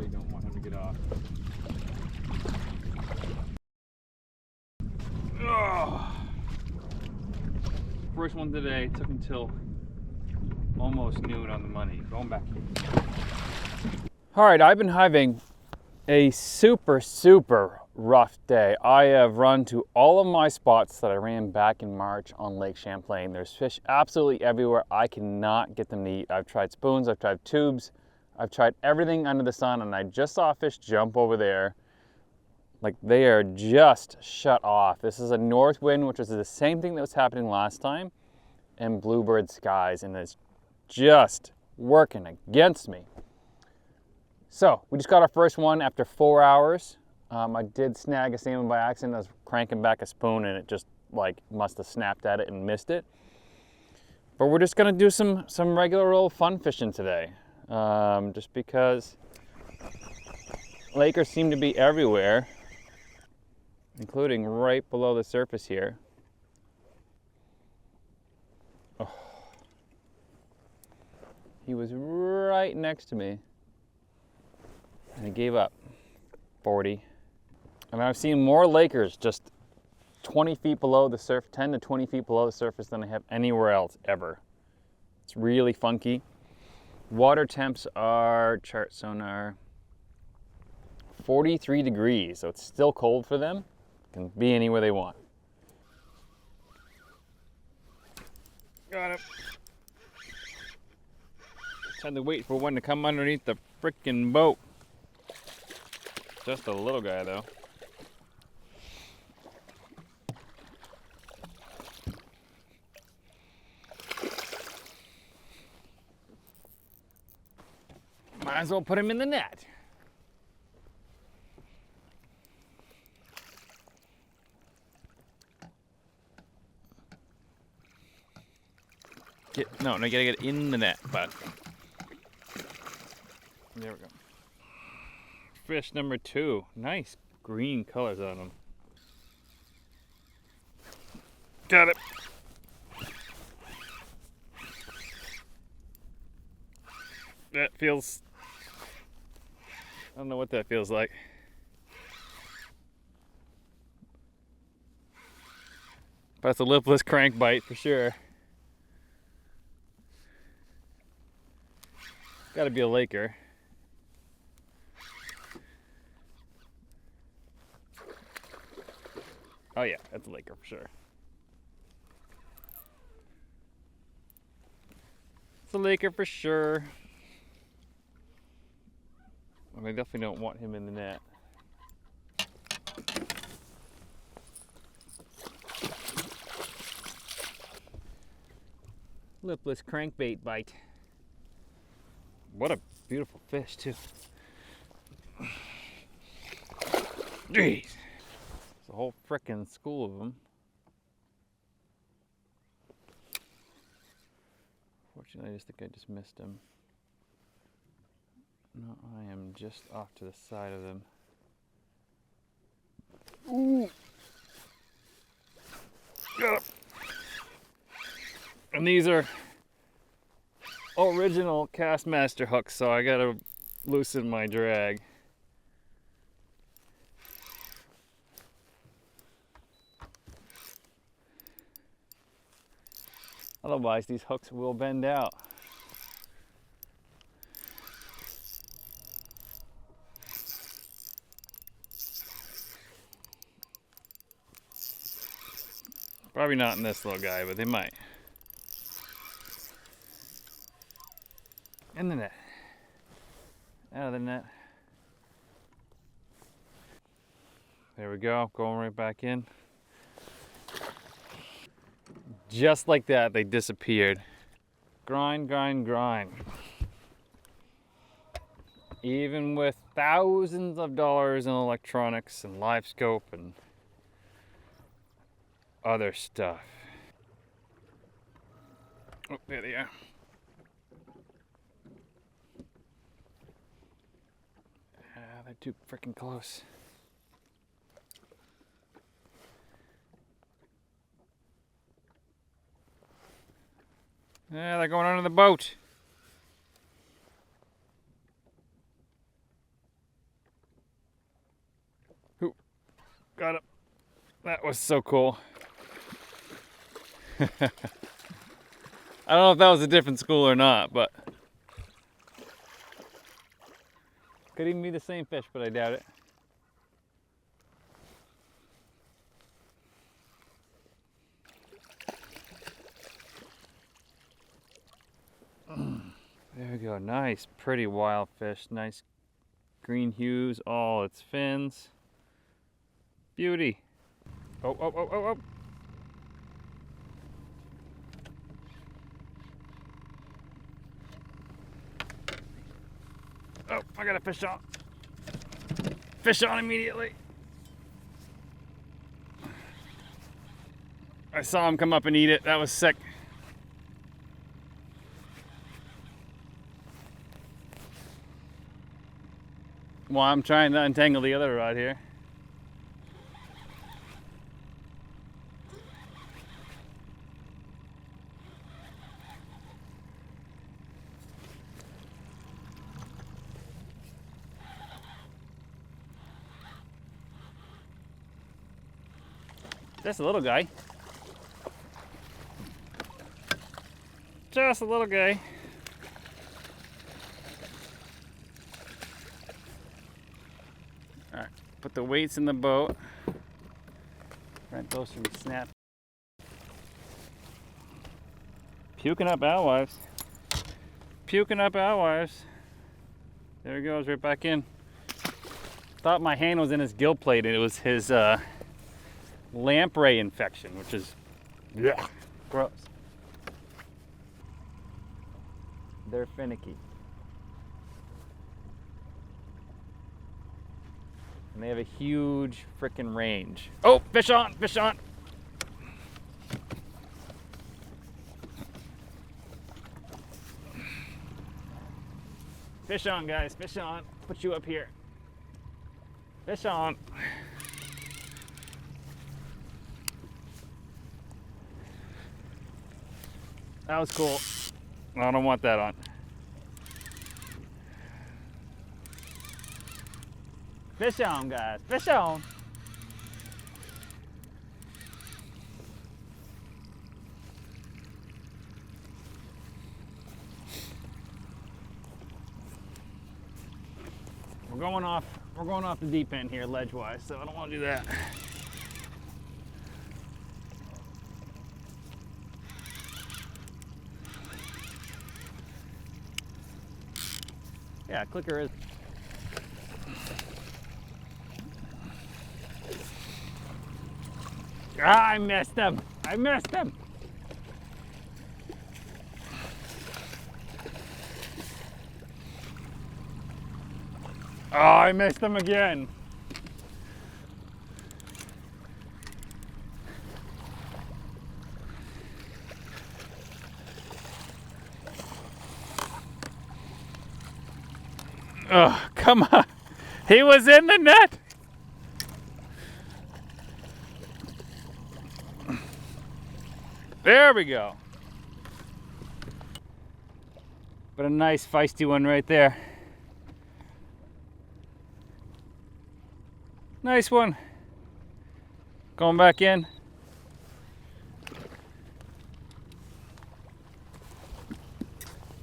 really don't want him to get off. Ugh. First one today, took until almost noon on the money. Going back in. All right, I've been having a super rough day. I have run to all of my spots that I ran back in March on Lake Champlain. There's fish absolutely everywhere. I cannot get them to eat. I've tried spoons, I've tried tubes, I've tried everything under the sun, and I just saw a fish jump over there. Like, they are just shut off. This is a north wind, which is the same thing that was happening last time, and bluebird skies, and it's just working against me. So we just got our first one after 4 hours. I did snag a salmon by accident. I was cranking back a spoon and it just like must have snapped at it and missed it. But we're just gonna do some regular old fun fishing today, just because Lakers seem to be everywhere, including right below the surface here. Oh. He was right next to me and he gave up. 40. And I've seen more Lakers just 20 feet below the surface, 10 to 20 feet below the surface than I have anywhere else ever. It's really funky. Water temps are, chart Sonar, 43 degrees, so it's still cold for them. Can be anywhere they want. Got it. Just had to wait for one to come underneath the frickin' boat. Just a little guy though. Might as well put him in the net. No, you gotta get in the net, bud. There we go. Fish number 2. Nice green colors on him. Got it. That feels... I don't know what that feels like. But it's a lipless crankbait for sure. Gotta be a Laker. Oh yeah, that's a Laker for sure. It's a Laker for sure. I definitely don't want him in the net. Lipless crankbait bite. What a beautiful fish too. Jeez. There's a whole frickin' school of them. Fortunately, I just think I just missed him. No, I am just off to the side of them. Ooh. Got him. And these are original Castmaster hooks, so I gotta loosen my drag. Otherwise, these hooks will bend out. Probably not in this little guy, but they might. In the net. Out of the net. There we go, going right back in. Just like that, they disappeared. Grind, grind, grind. Even with thousands of dollars in electronics and Livescope and other stuff. Oh, there they are. They're too freaking close. Yeah, they're going under the boat. got him. That was so cool. I don't know if that was a different school or not, but could even be the same fish, but I doubt it. There we go. Nice, pretty wild fish. Nice green hues, all its fins. Beauty. Oh, oh, oh, oh, oh. Oh, I got a fish on. Fish on immediately. I saw him come up and eat it. That was sick. Well, I'm trying to untangle the other rod here. Just a little guy. Just a little guy. Alright, put the weights in the boat. Prevent those from snapping. Puking up alewives. Puking up alewives. There he goes, right back in. Thought my hand was in his gill plate and it was his lamprey infection, which is gross. They're finicky. And they have a huge frickin' range. Oh, fish on, fish on. Fish on, guys, fish on. Put you up here. Fish on. That was cool. I don't want that on. Fish on, guys. Fish on. We're going off the deep end here, ledge-wise, so I don't want to do that. Yeah, clicker is. Ah, I missed him. I missed him. Oh, I missed him again. Oh, come on. He was in the net. There we go. But a nice feisty one right there. Nice one. Going back in.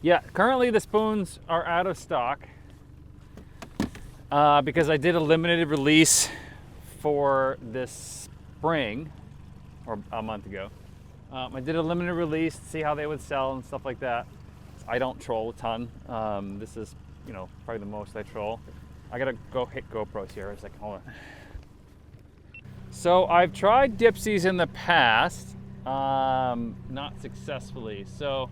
Yeah, currently the spoons are out of stock because I did a limited release for this spring, or a month ago. I did a limited release to see how they would sell and stuff like that. I don't troll a ton. This is, you know, probably the most I troll. I gotta go hit GoPros here. It's like, hold on. So I've tried dipsies in the past, not successfully. So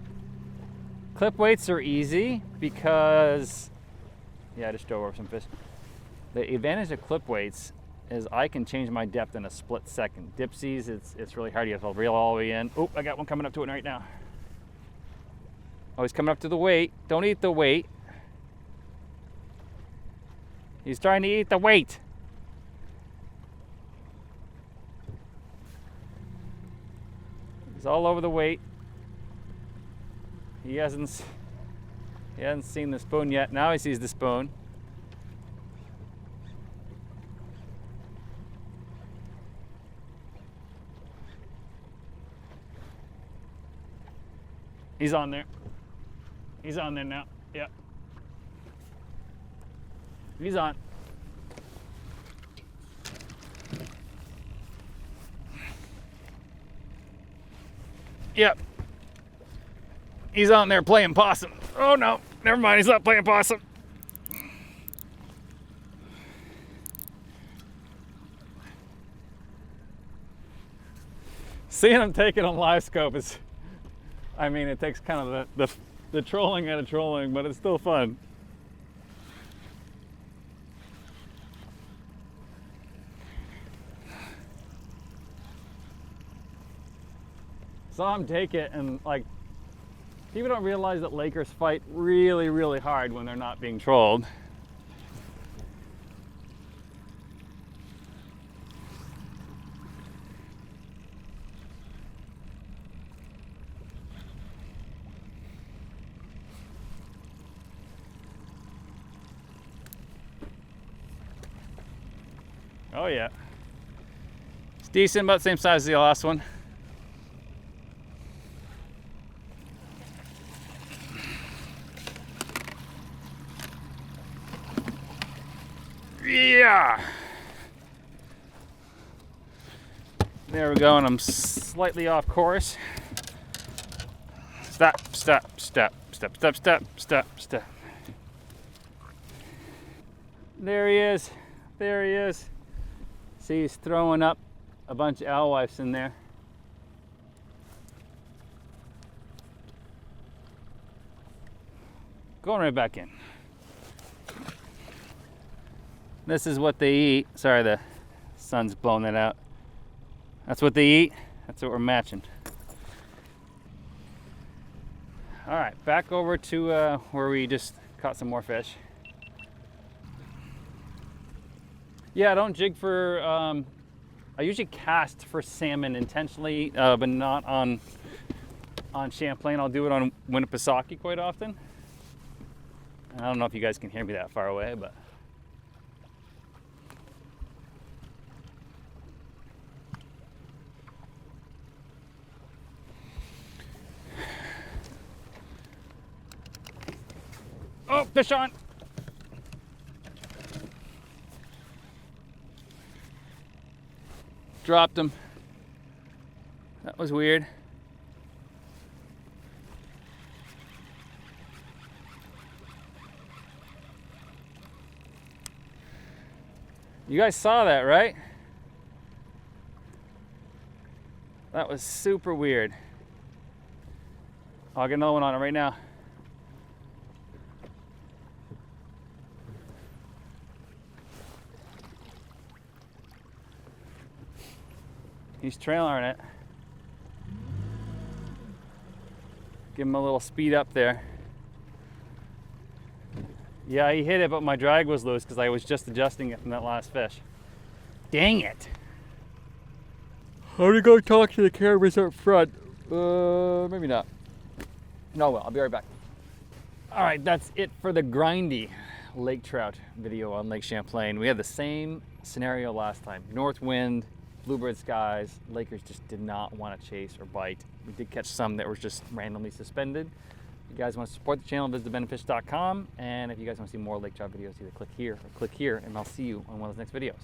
clip weights are easy because, yeah, I just drove over some fish. The advantage of clip weights is I can change my depth in a split second. Dipsies, it's really hard. You have to reel all the way in. Oh, I got one coming up to it right now. Oh, he's coming up to the weight. Don't eat the weight. He's trying to eat the weight. He's all over the weight. He hasn't seen the spoon yet. Now he sees the spoon. He's on there. He's on there now. Yep. He's on. Yep. He's on there playing possum. Oh no, never mind, he's not playing possum. Seeing him take it on Livescope is, I mean, it takes kind of the trolling out of trolling, but it's still fun. Saw him take it, and like, people don't realize that Lakers fight really, really hard when they're not being trolled. Oh yeah. It's decent, about the same size as the last one. Yeah. There we go, and I'm slightly off course. Stop, stop, stop, stop, stop, stop, stop, stop. There he is. There he is. See, he's throwing up a bunch of alewives in there. Going right back in. This is what they eat. Sorry, the sun's blowing it out. That's what they eat. That's what we're matching. All right, back over to where we just caught some more fish. Yeah, I don't jig for, I usually cast for salmon intentionally, but not on Champlain. I'll do it on Winnipesaukee quite often. I don't know if you guys can hear me that far away, but. Oh, fish on. Dropped him. That was weird. You guys saw that, right? That was super weird. I'll get another one on it right now. He's trailing it. Give him a little speed up there. Yeah, he hit it, but my drag was loose because I was just adjusting it from that last fish. Dang it. I'm gonna go talk to the cameras up front. Maybe not. No, well, I'll be right back. All right, that's it for the grindy lake trout video on Lake Champlain. We had the same scenario last time. North wind, bluebird skies. Lakers just did not want to chase or bite. We did catch some that were just randomly suspended. If you guys want to support the channel, visit benditfish.com. And if you guys want to see more lake trout videos, either click here or click here, and I'll see you on one of those next videos.